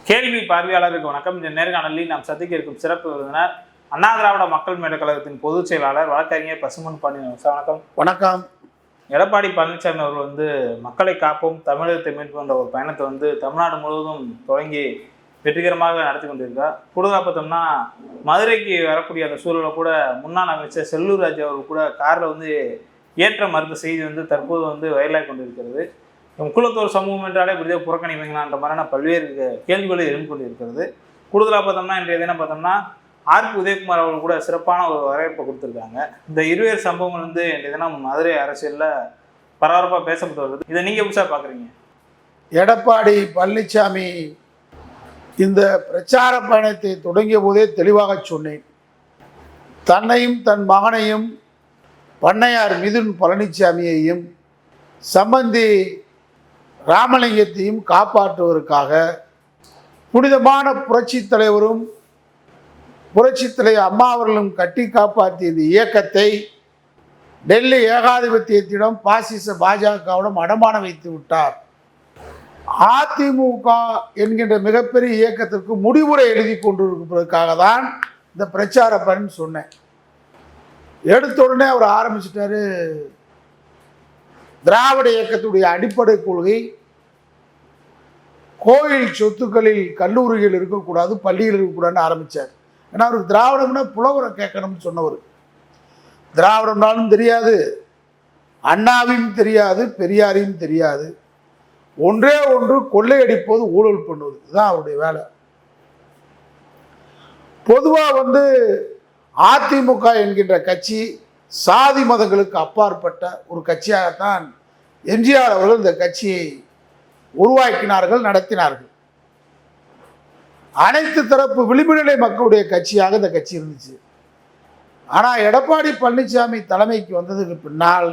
கேள்வி பார்வையாளருக்கு வணக்கம். இந்த நேர்காணலில் நாம் சந்திக்க இருக்கும் சிறப்பு விருந்தினர் அண்ணா திராவிட மக்கள் முன்னேற்ற கழகத்தின் பொதுச் செயலாளர் வழக்கறிஞர் பசுமன் பாண்டியன். வணக்கம். வணக்கம். எடப்பாடி பழனிசாமி அவர்கள் மக்களை காப்போம் தமிழகத்தை மீட்போன்ற ஒரு பயணத்தை தமிழ்நாடு முழுவதும் தொடங்கி வெற்றிகரமாக நடத்தி கொண்டிருக்கார். கூடுதலாக பார்த்தோம்னா மதுரைக்கு வரக்கூடிய அந்த சூழலை கூட முன்னாள் அமைச்சர் செல்லூர் ராஜு அவர்கள் கூட காரில் ஏற்ற மறுத்த செய்தி தற்போது வைரலாகி கொண்டிருக்கிறது. முக்குளத்தோர் சமூகம் என்றாலே இப்படியே புறக்கணிவீங்களான்ற மாதிரியான பல்வேறு கேள்விகளை எழுந்து கொண்டிருக்கிறது. கூடுதலாக பார்த்தோம்னா இன்றைய தினம் பார்த்தோம்னா ஆர்பி உதயகுமார் அவர்கள் கூட சிறப்பான ஒரு வரவேற்பை கொடுத்துருக்காங்க. இந்த இருவேறு சம்பவங்கள் இன்றைய தினம் மதுரை அரசியலில் பரபரப்பாக பேசப்பட்டு வருது. இதை நீங்கள் எப்படி பார்க்குறீங்க? எடப்பாடி பழனிசாமி இந்த பிரச்சார பயணத்தை தொடங்கிய போதே தெளிவாக சொன்னேன். தன்னையும் தன் மகனையும் பண்ணையார் மிதுன் பழனிசாமியையும் சம்பந்தி ராமலிங்கத்தையும் காப்பாற்றுவதற்காக புனிதமான புரட்சி தலைவரும் புரட்சி தலைவர் அம்மா அவர்களும் கட்டி காப்பாற்றிய இந்த இயக்கத்தை டெல்லி ஏகாதிபத்தியத்திடம் பாசிச பாஜகவிடம் அடமானம் வைத்து விட்டார். அதிமுக என்கின்ற மிகப்பெரிய இயக்கத்திற்கு முடிவுரை எழுதி கொண்டிருப்பதற்காக தான் இந்த பிரச்சார பயன் சொன்னேன். எடுத்த உடனே அவர் ஆரம்பிச்சிட்டாரு. திராவிட இயக்கத்துடைய அடிப்படை கொள்கை கோயில் சொத்துக்களில் கல்லூரிகள் இருக்கக்கூடாது, பள்ளிகள் இருக்கக்கூடாதுன்னு ஆரம்பித்தார். ஏன்னா அவருக்கு திராவிடம்னா புலவரை கேட்கணும்னு சொன்னவர். திராவிடம்னாலும் தெரியாது, அண்ணாவையும் தெரியாது, பெரியாரையும் தெரியாது. ஒன்றே ஒன்று கொள்ளையடிப்பது, ஊழல் பண்ணுவது, இதுதான் அவருடைய வேலை. பொதுவாக அதிமுக என்கின்ற கட்சி சாதி மதங்களுக்கு அப்பாற்பட்ட ஒரு கட்சியாகத்தான் எம்ஜிஆர் அவர்கள் இந்த கட்சியை உருவாக்கினார்கள், நடத்தினார்கள். அனைத்து தரப்பு விளிம்புநிலை மக்களுடைய கட்சியாக இந்த கட்சி இருந்துச்சு. ஆனால் எடப்பாடி பழனிசாமி தலைமைக்கு வந்ததுக்கு பின்னால்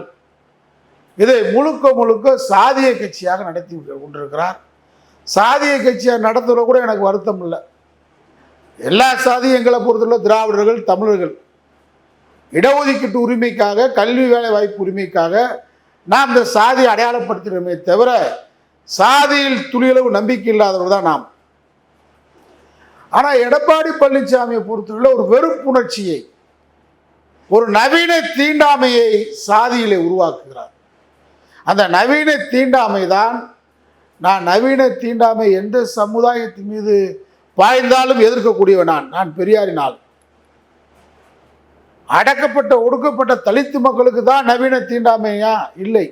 இதை முழுக்க முழுக்க சாதிய கட்சியாக நடத்தி கொண்டிருக்கிறார். சாதிய கட்சியாக நடத்துகிற கூட எனக்கு வருத்தம் இல்லை. எல்லா சாதியும் எங்களை பொறுத்துள்ள திராவிடர்கள், தமிழர்கள் இடஒதுக்கீட்டு உரிமைக்காக, கல்வி வேலை வாய்ப்பு உரிமைக்காக நாம் இந்த சாதியை அடையாளப்படுத்துகிறோமே தவிர சாதியில் துளியளவு நம்பிக்கை இல்லாதவர் தான் நாம். ஆனால் எடப்பாடி பழனிசாமியை பொறுத்தவரை ஒரு வெறுப்புணர்ச்சியை, ஒரு நவீன தீண்டாமையை சாதியிலே உருவாக்குகிறார். அந்த நவீன தீண்டாமை தான், நான் நவீன தீண்டாமை எந்த சமுதாயத்தின் மீது பாய்ந்தாலும் எதிர்க்கக்கூடியவன். நான் பெரியாரினால் அடக்கப்பட்ட ஒடுக்கப்பட்ட தலித்து மக்களுக்கு தான் நவீன தீண்டாமையா? இல்லை.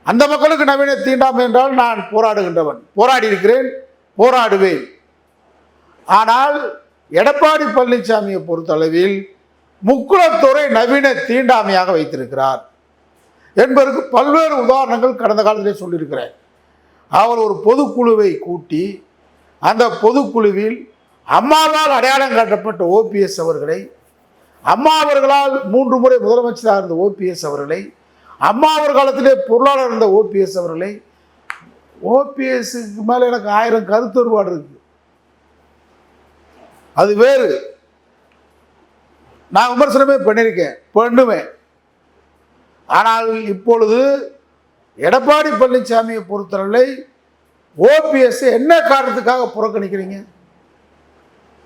அந்த மக்களுக்கு நவீன தீண்டாமை என்றால் நான் போராடுகின்றவன், போராடி இருக்கிறேன், போராடுவேன். ஆனால் எடப்பாடி பழனிசாமியை பொறுத்தளவில் முக்குளத்தோரை நவீன தீண்டாமையாக வைத்திருக்கிறார் என்பதற்கு பல்வேறு உதாரணங்கள் கடந்த காலத்திலே சொல்லியிருக்கிறேன். அவர் ஒரு பொதுக்குழுவை கூட்டி அந்த பொதுக்குழுவில் அம்மாவால் அடையாளம் காட்டப்பட்ட ஓபிஎஸ் அவர்களை, அம்மா அவர்களால் 3 முறை முதலமைச்சராக இருந்த ஓபிஎஸ் அவர்களை, அம்மா அவர் காலத்திலே பொருளாளர் இருந்த ஓபிஎஸ் அவர்களை, ஓபிஎஸ்க்கு மேலே எனக்கு 1000 கருத்து வேறுபாடு இருக்கு, அது வேறு. நான் விமர்சனமே பண்ணியிருக்கேன், பண்ணுவேன். ஆனால் இப்பொழுது எடப்பாடி பழனிசாமியை பொறுத்தவரை ஓபிஎஸ் என்ன காரணத்துக்காக புறக்கணிக்கிறீங்க?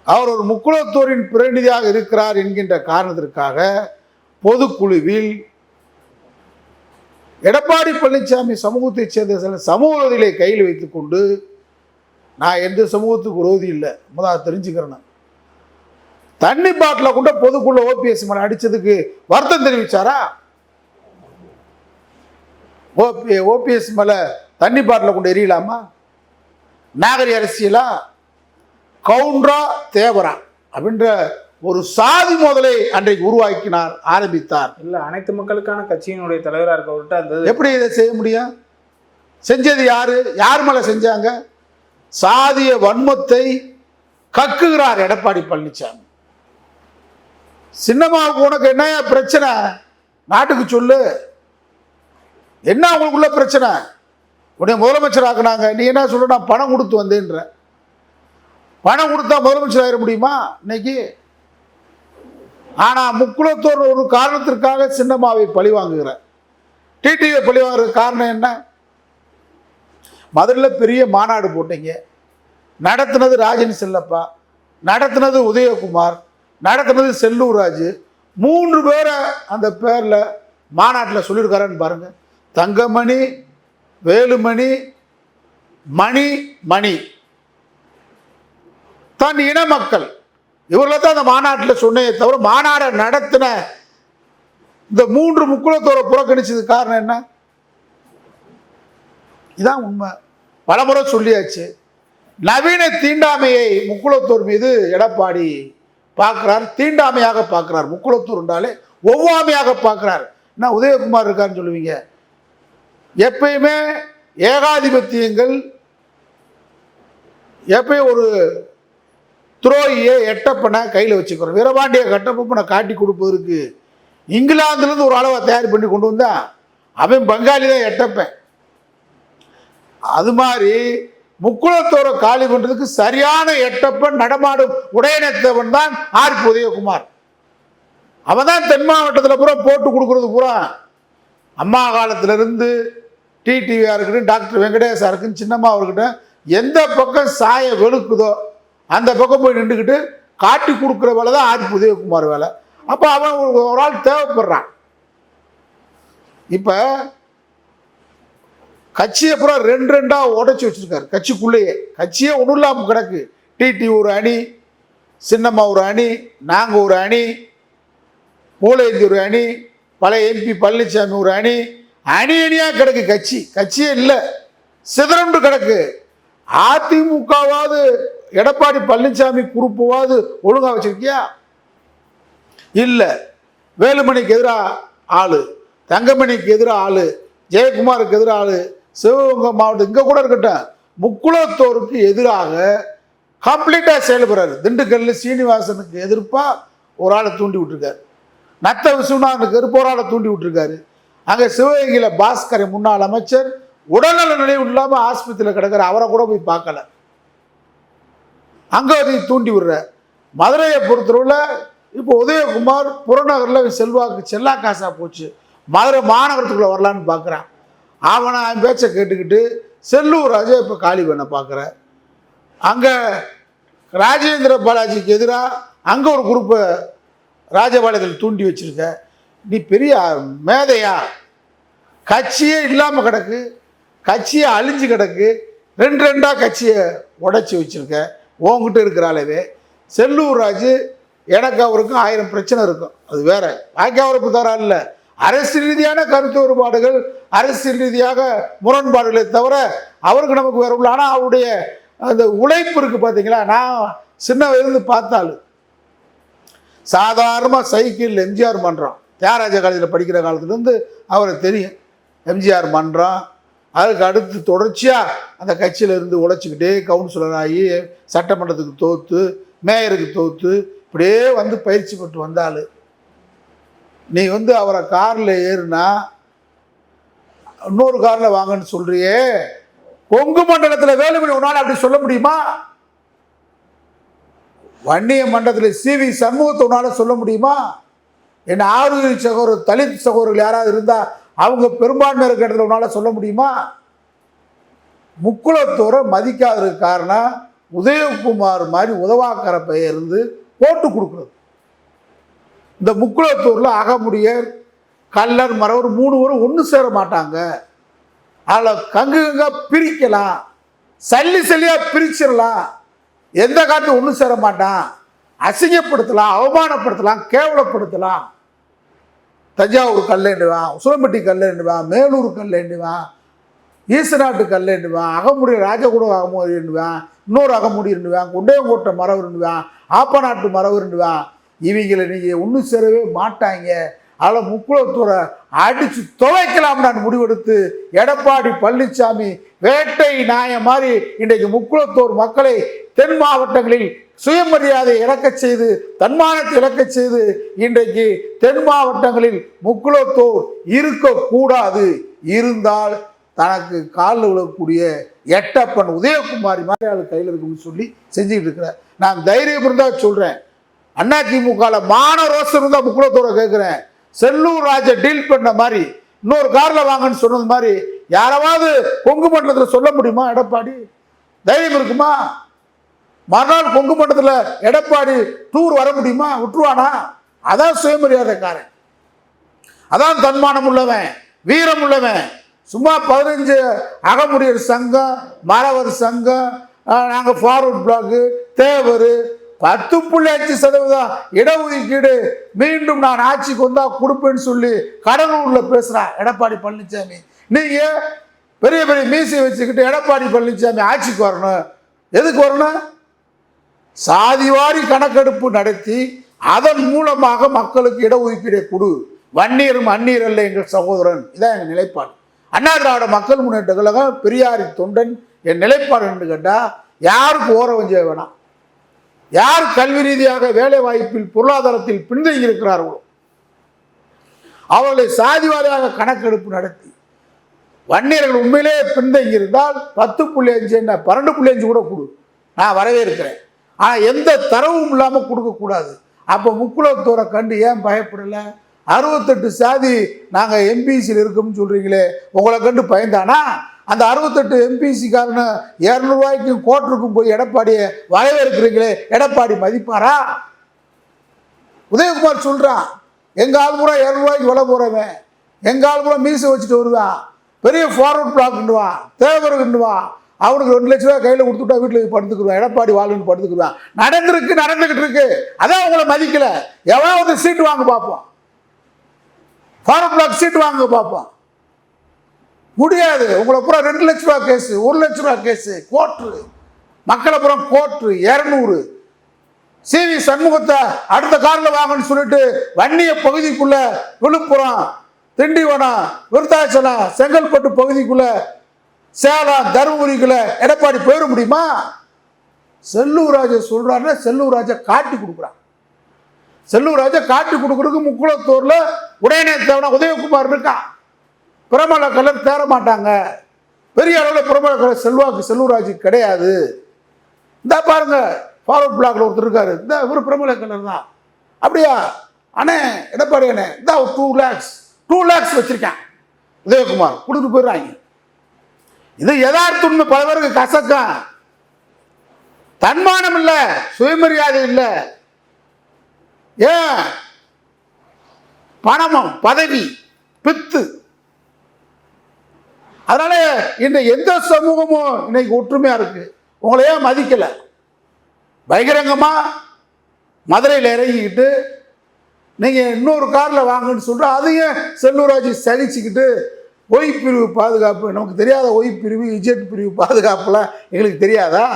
அவர் ஒரு முக்குளத்தோரின் பிரதிநிதியாக இருக்கிறார் என்கின்ற காரணத்திற்காக பொதுக்குழுவில் எடப்பாடி பழனிசாமி சமூகத்தைச் சேர்ந்த சில சமூகத்திலே கையில் வைத்துக்கொண்டு, நான் எந்த சமூகத்துக்கு விரோதி இல்லை, முதல்ல தெரிஞ்சுக்கிறேன். தண்ணி பாட்டில் கொண்ட பொதுக்குள்ள ஓபிஎஸ் மேலே அடித்ததுக்கு வருத்தம் தெரிவிச்சாரா? ஓபிஎஸ் மேலே தண்ணி பாட்டில் கொண்டு எரியலாமா? நாகரி அரசியலா? கவுண்டரா தேவரா அப்படின்ற ஒரு சாதி முதலை அன்றைக்கு உருவாக்கினார், ஆரம்பித்தார். இல்லை, அனைத்து மக்களுக்கான கட்சியினுடைய தலைவராக இருக்கவர்கிட்ட அந்த எப்படி இதை செய்ய முடியும்? செஞ்சது யாரு? யார் மேலே செஞ்சாங்க? சாதிய வன்மத்தை கக்குகிறார் எடப்பாடி பழனிசாமி. சின்னம்மாவுக்கு உனக்கு என்ன பிரச்சனை? நாட்டுக்கு சொல்லு, என்ன அவங்களுக்குள்ள பிரச்சனை? உடைய முதலமைச்சர் ஆக்குனாங்க, நீ என்ன சொல்ற? நான் பணம் கொடுத்து வந்தேன்ற. பணம் கொடுத்தா முதலமைச்சர் ஆயிட முடியுமா இன்னைக்கு? ஆனால் முக்குளத்தோர் ஒரு காரணத்திற்காக சின்னம்மாவை பழி வாங்குகிற, டிடிவியை பழி வாங்குற காரணம் என்ன? மதுரையில் பெரிய மாநாடு போட்டீங்க, நடத்தினது ராஜன் செல்லப்பா, நடத்தினது உதயகுமார், நடத்தினது செல்லூர் ராஜு. 3 பேரை அந்த பேரில் மாநாட்டில் சொல்லியிருக்காருன்னு பாருங்க. தங்கமணி, வேலுமணி, மணி தன் இன மக்கள் இவர்களை தான் அந்த மாநாட்டில் சொன்னே தவிர மாநாடை நடத்தின இந்த 3 முக்குலத்தோரை புறக்கணிச்சது காரணம் என்ன? இதான் உண்மை. பலமுறை சொல்லியாச்சு. நவீன தீண்டாமையை முக்குலத்தோர் மீது எடப்பாடி பார்க்கிறார், தீண்டாமையாக பார்க்கிறார். முக்குலத்தூர் என்றாலே ஒவ்வாமையாக பார்க்கிறார். என்ன உதயகுமார் இருக்காருன்னு சொல்லுவீங்க? எப்பயுமே ஏகாதிபத்தியங்கள் எப்பயும் ஒரு துரோகியை எட்டப்பனை கையில் வச்சுக்கிறோம். வீரபாண்டிய கட்டப்பனை காட்டி கொடுப்பதற்கு இங்கிலாந்துலேருந்து ஒரு அளவை தயார் பண்ணி கொண்டு வந்தா அவன் பங்காளி தான் எட்டப்பன். அது மாதிரி முக்குலத்தோரை காலி பண்றதுக்கு சரியான எட்டப்பன் நடமாடும் உடையனத்தவன் தான் ஆர் உதயகுமார். அவன் தான் தென் மாவட்டத்தில் பூரா போட்டு கொடுக்கறது பூரா. அம்மா காலத்திலிருந்து டிடிவியா இருக்கட்டும், டாக்டர் வெங்கடேசா இருக்குன்னு, சின்னம்மா இருக்கட்டும், எந்த பக்கம் சாய வெளுக்குதோ அந்த பக்கம் போய் நின்றுக்கிட்டு காட்டி கொடுக்குற வேலை தான் ஆர் உதயகுமார் வேலை. அப்போ அவன் ஒரு ஆள் தேவைப்படுறான். இப்போ கட்சியை பூரா 2 உடைச்சி வச்சிருக்காரு. கட்சிக்குள்ளேயே கட்சியே ஒன்றும் இல்லாமல் கிடக்கு. டிடி ஒரு அணி, சின்னம்மா ஒரு அணி, நாங்கள் ஒரு அணி, பூலேந்தி ஒரு அணி, பழைய எம்பி பழனிசாமி ஒரு அணி, அணியாக கிடக்கு. கட்சியே இல்லை, சிதறண்டு கிடக்கு. அதிமுகவாவது எடப்பாடி பழனிசாமி குரூப்புவாது ஒழுங்கா வச்சிருக்கியா? இல்லை. வேலுமணிக்கு எதிராக ஆளு, தங்கமணிக்கு எதிராக ஆளு, ஜெயக்குமாருக்கு எதிராக ஆளு, சிவகங்கை மாவட்டம் இங்கே கூட இருக்கட்டும், முக்குலத்தோருக்கு எதிராக கம்ப்ளீட்டாக செயல்படுறாரு. திண்டுக்கல்ல சீனிவாசனுக்கு எதிர்ப்பாக ஒரு ஆளை தூண்டி விட்டுருக்காரு. நத்த விஸ்வநாதனுக்கு எதிர்ப்பு ஒரு ஆளை தூண்டி விட்டுருக்காரு. அங்கே சிவகங்கையில் பாஸ்கரை முன்னாள் அமைச்சர் உடல்நல நிலைவு இல்லாமல் ஆஸ்பத்திரியில் கிடக்கிற அவரை கூட போய் பார்க்கல. அங்கே அதை தூண்டி விடுற. மதுரையை பொறுத்தளவில் இப்போ உதயகுமார் புறநகரில் செல்வாக்கு செல்லா காசா போச்சு. மதுரை மாநகரத்துக்குள்ளே வரலான்னு பார்க்குறான். அவனை அவன் பேச்சை கேட்டுக்கிட்டு செல்லூர் ராஜா இப்போ காலி பண்ண பார்க்குற. அங்கே ராஜேந்திர பாலாஜிக்கு எதிராக அங்கே ஒரு குரூப்பை ராஜபாளையத்தில் தூண்டி வச்சிருக்க. நீ பெரிய மேதையா? கட்சியே இல்லாமல் கிடக்கு, கட்சியை அழிஞ்சு கிடக்கு, 2 கட்சியை உடைச்சி வச்சிருக்க. உங்ககிட்ட இருக்கிறாளவே செல்லூர் ராஜு எனக்கு அவருக்கும் 1000 பிரச்சனை இருக்கும், அது வேற. பாக்கி அவருக்கு தர இல்லை. அரசியல் ரீதியான கருத்து வேறுபாடுகள், அரசியல் ரீதியாக முரண்பாடுகளை தவிர அவருக்கு நமக்கு வேற உள்ள. ஆனால் அவருடைய அந்த உழைப்பு இருக்கு பார்த்தீங்களா? நான் சின்ன வயதுலேருந்து பார்த்தாலும் சாதாரணமாக சைக்கிள் எம்ஜிஆர் மன்றம், தியாகராஜ காலேஜில் படிக்கிற காலத்துலேருந்து அவருக்கு தெரியும். எம்ஜிஆர் மன்றம், அதுக்கு அடுத்து தொடர்ச்சியாக அந்த கட்சியிலேருந்து உழைச்சிக்கிட்டே கவுன்சிலர் ஆகி சட்டமன்றத்துக்கு தோற்று, மேயருக்கு தோற்று, இப்படியே வந்து பயிற்சி பெற்று வந்தாள். நீ அவரை காரில் ஏறுனா இன்னொரு காரில் வாங்கன்னு சொல்றியே, கொங்கு மண்டலத்தில் வேலுமணி உன்னால் அப்படி சொல்ல முடியுமா? வன்னிய மண்டலத்தில் சிவி சண்முகத்தை உன்னால் சொல்ல முடியுமா? என்ன ஆறுயிரி சகோதரர் தலித் சகோதரர்கள் யாராவது இருந்தால் அவங்க பெரும்பான்மை இருக்கிற இடத்துல உன்னால் சொல்ல முடியுமா? முக்குலத்தோரை மதிக்காததுக்கு காரணம் உதயகுமார் மாதிரி உதவாக்கர பெயர் இருந்து போட்டு கொடுக்குறது. இந்த முக்குலத்தூரில் அகமுடியர், கல்லர், மறவர் 3 பேரும் ஒன்று சேர மாட்டாங்க. அதில் கங்கு பிரிக்கலாம், சல்லியாக பிரிச்சிடலாம். எந்த காலத்தையும் ஒன்று சேர மாட்டான். அசிங்கப்படுத்தலாம், அவமானப்படுத்தலாம், கேவலப்படுத்தலாம். தஞ்சாவூர் கல்லேண்டுவான், உசுரம்பட்டி கல்லேண்டுவான், மேலூர் கல்லேண்டுவான், ஈசநாட்டு கல்லேண்டுவான், அகமுடி ராஜகுட அகமுடிவான், இன்னொரு அகமுடிவான், குண்டையங்கோட்டை மரவருண்டுவான், ஆப்பநாட்டு மரவருண்டுவான். இவங்களை நீங்கள் ஒன்று சேரவே மாட்டாங்க. அதில் முக்குலத்தூரை அடித்து துவைக்கலாம் நான் முடிவெடுத்து எடப்பாடி பழனிசாமி வேட்டை நாய மாதிரி இன்றைக்கு முக்குலத்தூர் மக்களை தென் மாவட்டங்களில் சுயமரியாதை இழக்க செய்து, தன்மானத்தை இழக்க செய்து, இன்றைக்கு தென் மாவட்டங்களில் முக்குலத்தோர் இருக்கக்கூடாது. இருந்தால் தனக்கு காலில் விழக்கூடிய எட்டப்பன் உதயகுமாரி மாதிரி ஆள் கையில் இருக்குன்னு சொல்லி செஞ்சுக்கிட்டு இருக்கிறேன். நான் தைரியம் இருந்தால் சொல்கிறேன், அதிமுகவில் மான ரோசம் இருந்தால் முக்குலத்தோரை கேட்குறேன். செல்லூர் ராஜை டீல் பண்ண மாதிரி இன்னொரு காரில் வாங்கன்னு சொன்னது மாதிரி யாராவது கொங்கு மண்டலத்தில் சொல்ல முடியுமா? எடப்பாடி தைரியம் இருக்குமா? மறுநாள் கொங்கு மண்டலத்தில் எடப்பாடி டூர் வர முடியுமா? விட்டுருவானா? அதான் சுயமரியாதைக்காரன், அதான் தன்மானம் உள்ளவன், வீரம் உள்ளவன். சும்மா 15 அகமுடியர் சங்கம், மறவர் சங்கம், நாங்கள் ஃபார்வர்ட் பிளாக்கு, தேவர் 10.5% இடஒதுக்கீடு மீண்டும் நான் ஆட்சிக்கு வந்தா கொடுப்பேன்னு சொல்லி கடலூரில் பேசுகிறான் எடப்பாடி பழனிசாமி. நீங்கள் பெரிய பெரிய மீசை வச்சுக்கிட்டு எடப்பாடி பழனிசாமி ஆட்சிக்கு வரணும். எதுக்கு வரணும்? சாதிவாரி கணக்கெடுப்பு நடத்தி அதன் மூலமாக மக்களுக்கு இடஒதுக்கீடை கொடு. வன்னியரும் அந்நியர் அல்ல எங்கள் சகோதரன். இதான் எங்கள் நிலைப்பாடு. அண்ணா திராவிட மக்கள் முன்னேற்ற கழகம் பெரியாரின் தொண்டன். என் நிலைப்பாடு என்று கேட்டால் யாருக்கு ஓரவஞ்ச வேணாம். யார் கல்வி ரீதியாக வேலை வாய்ப்பில் பொருளாதாரத்தில் பின்தங்கி இருக்கிறார்களோ அவர்களை சாதி வாரியாக கணக்கெடுப்பு நடத்தி வன்னியர்கள் உண்மையிலே பின்தங்கி இருந்தால் 10.5 என்ன 12.5 கூட கொடு, நான் வரவேற்கிறேன். ஆனால் எந்த தரவும் இல்லாமல் கொடுக்கக்கூடாது. அப்போ முக்குலத்தோரை கண்டு ஏன் பயப்படலை? 68 சாதி நாங்கள் எம்பிசியில் இருக்கோம்னு சொல்கிறீங்களே, உங்களை கண்டு பயந்தானா? அந்த 68 எம்பிசிக்காரனு 200 ரூபாய்க்கும் கோட்டருக்கும் போய் எடப்பாடியை வரவேற்கிறீங்களே, எடப்பாடி மதிப்பாரா? உதயகுமார் சொல்கிறான், எங்கள் ஆள் பூரா 200 ரூபாய்க்கு விலை போகிறவன், எங்கள் ஆள் பூரா மீசை வச்சுட்டு வருவான், பெரிய ஃபார்வர்ட் பிளாக்னுவான், தேவருக்குன்னுவான், அவனுக்கு 2 லட்ச ரூபா கையில் கொடுத்துட்டா வீட்டில் படுத்துக்குருவான், எடப்பாடி வாழ்ன்னு படுத்துக்குருவான். நடந்துக்கிட்டு இருக்கு. அதான் உங்களை மதிக்கலை. எவனாவது சீட்டு வாங்க பார்ப்போம், ஃபார்வர்ட் பிளாக் சீட்டு வாங்க பார்ப்போம். முடியாது. உங்களை பூரா 2 லட்ச ரூபா கேஸு, 1 லட்ச ரூபா கேஸு, கோர்ட்டு, மக்களை பூரா கோர்ட்டு 200. சிவி சண்முகத்தை அடுத்த காரில் வாங்கன்னு சொல்லிட்டு வன்னிய பகுதிக்குள்ள விழுப்புரம், திண்டிவனம், விருத்தாச்சலம், செங்கல்பட்டு பகுதிக்குள்ள, சேலம், தருமபுரிக்குள்ள எடப்பாடி போயிட முடியுமா? செல்லூர் ராஜா சொல்றாருன்னா செல்லூர் ராஜா காட்டி கொடுக்குறான். செல்லூர் ராஜா காட்டி கொடுக்குறதுக்கு முக்குளத்தூர்ல உடையநேத்தவன உதயகுமார் இருக்கான். பிரபல கலர் தேர மாட்டாங்க. பெரிய அளவில் பிரபல கலர் செல்வாக்கு செல்லூராஜு கிடையாது. இந்த பாருங்க ஃபார்வர்ட் பிளாக்ல ஒருத்தர் இருக்காரு, இந்த ஒரு பிரபல கலர் தான். அப்படியா அண்ணே எடப்பாடி அண்ணே, இந்த 2 lakhs வச்சிருக்கேன் உதயகுமார் கொடுத்துட்டு போயிடுறாங்க. இது யதார்த்த உண்மை. பல பேருக்கு கசக்கம். தன்மானம் இல்லை, சுயமரியாதை இல்லை. ஏன்? பணமும் பதவி பித்து. அதனால இந்த எந்த சமூகமும் இன்னைக்கு ஒற்றுமையா இருக்கு. உங்களை ஏன் மதிக்கல? பகிரங்கமா மதுரையில் இறங்கிக்கிட்டு நீங்க இன்னொரு கார்ல வாங்கன்னு சொல்ற, அதையும் செல்லூராஜ் சகிச்சுக்கிட்டு ஒய் பிரிவு பாதுகாப்பு, நமக்கு தெரியாத ஒய் பிரிவு இஜெட் பிரிவு பாதுகாப்புலாம் எங்களுக்கு தெரியாதா?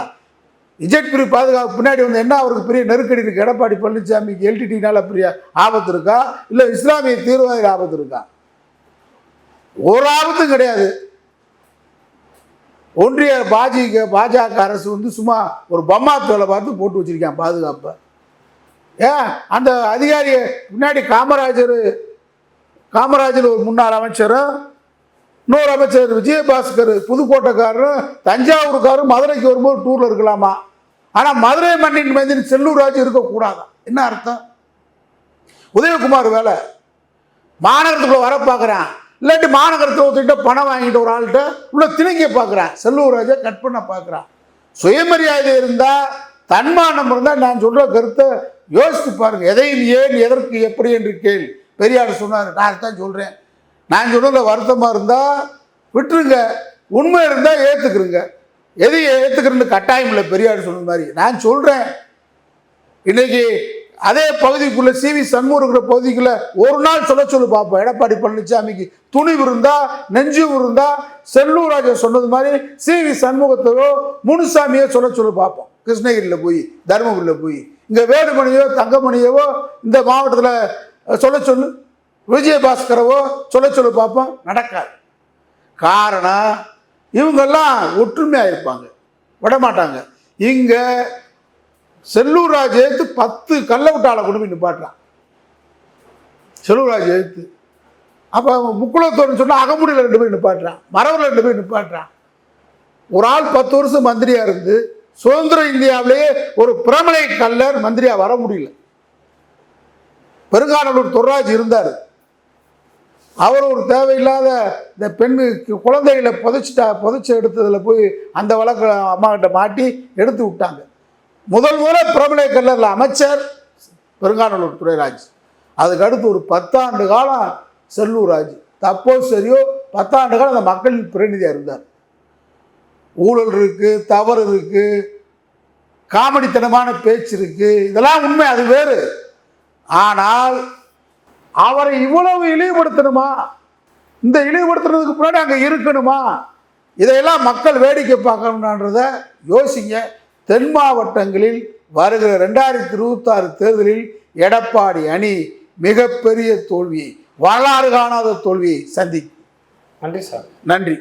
இஜெட் பிரிவு பாதுகாப்பு பின்னாடி வந்து என்ன அவருக்கு பெரிய நெருக்கடி இருக்கு? எடப்பாடி பழனிசாமிக்கு எல்டிடினால பெரிய ஆபத்து இருக்கா? இல்லை இஸ்லாமிய தீவிரவாத ஆபத்து இருக்கா? ஒரு ஆபத்தும் கிடையாது. ஒன்றிய பாஜக அரசு வந்து சும்மா ஒரு பம்மாத்தோலை பார்த்து போட்டு வச்சிருக்கேன் பாதுகாப்பை. ஏன் அந்த அதிகாரியை பின்னாடி காமராஜர் ஒரு முன்னாள் அமைச்சரும், இன்னொரு அமைச்சர் விஜயபாஸ்கர் புதுக்கோட்டைக்காரரும், தஞ்சாவூருக்காரரும் மதுரைக்கு வரும்போது டூர்ல இருக்கலாமா? ஆனால் மதுரை மண்ணின் மீது செல்லூர் ராஜு இருக்கக்கூடாதா? என்ன அர்த்தம்? உதயகுமார் வேலை மாநகரத்துக்குள்ள வர பார்க்குறான், இல்லாட்டி மாநகரத்தில் ஒருத்திட்ட பணம் வாங்கிட்டு ஒரு ஆள்கிட்ட உள்ள திணிக்க பார்க்குறான், செல்லூர் ராஜை கட் பண்ண பார்க்குறான். சுயமரியாதை இருந்தால், தன்மானம் இருந்தால் நான் சொல்கிற கருத்தை யோசித்து பாருங்க. எதையும் ஏன் எதற்கு எப்படி என்று கேள். பெரியார் சொன்னார், நான் தான் சொல்கிறேன். நான் சொல்கிறத வருத்தமாக இருந்தால் விட்டுருங்க, உண்மை இருந்தால் ஏற்றுக்குறங்க. எதையும் ஏற்றுக்கிறேன்னு கட்டாயம் இல்லை. பெரியார் சொன்ன மாதிரி நான் சொல்கிறேன். இன்னைக்கு அதே பகுதிக்குள்ள சிவி சண்முகம் இருக்கிற பகுதிக்குள்ள ஒரு நாள் சொல்லு பார்ப்போம். எடப்பாடி பழனிசாமிக்கு துணிவு இருந்தா, நெஞ்சும் இருந்தா, செல்லூர் ராஜா சொன்னது மாதிரி சிவி சண்முகத்தையோ முனுசாமியோ சொல்லு பார்ப்போம். கிருஷ்ணகிரியில் போய், தருமபுரியில் போய், இங்கே வேலுமணியோ தங்கமணியவோ இந்த மாவட்டத்தில் சொல்லு, விஜயபாஸ்கரவோ சொல்லு பார்ப்போம். நடக்காது. காரணம் இவங்கெல்லாம் ஒற்றுமையாக இருப்பாங்க, விடமாட்டாங்க. இங்கே செல்லூர் ராஜ் எழுத்து 10 கல்ல விட்டால கொண்டு போய் நிப்பாட்டுறான். செல்லூர் ராஜ் எழுத்து அப்போ முக்குளத்தோடு சொன்னால் அகமுடியில் 2 பேர் நிப்பாட்டுறான், மரவில் 2 பேர் நிப்பாட்டுறான். ஒரு ஆள் 10 வருஷம் மந்திரியா இருந்து சுதந்திர இந்தியாவிலேயே ஒரு பிரமலை கல்லர் மந்திரியா வர முடியல. பெருங்கானூர் தொர்ராஜ் இருந்தார். அவர் ஒரு தேவையில்லாத இந்த பெண்ணுக்கு குழந்தைகளை புதைச்ச எடுத்ததில் போய் அந்த வழக்கு அம்மா கிட்ட மாட்டி எடுத்து விட்டாங்க. முதல்ல பிரபல கல்லூரில் அமைச்சர் பெருங்காநல்லூர் துரைராஜ். அதுக்கு அடுத்து ஒரு 10 ஆண்டு காலம் செல்லூர் ராஜ். தப்போ சரியோ 10 ஆண்டு காலம் அந்த மக்களின் பிரதிநிதியாக இருந்தார். ஊழல் இருக்கு, தவறு இருக்கு, காமெடித்தனமான பேச்சு இருக்கு, இதெல்லாம் உண்மை, அது வேறு. ஆனால் அவரை இவ்வளவு இழிவுபடுத்தணுமா? இந்த இழிவுபடுத்துறதுக்கு முன்னாடி அங்கே இருக்கணுமா? இதையெல்லாம் மக்கள் வேடிக்கை பார்க்கணுன்றத யோசிங்க. தென் மாவட்டங்களில் வருகிற 2026 தேர்தலில் எடப்பாடி அணி மிகப்பெரிய தோல்வியை, வரலாறு காணாத தோல்வியை சந்திக்கும். நன்றி சார். நன்றி.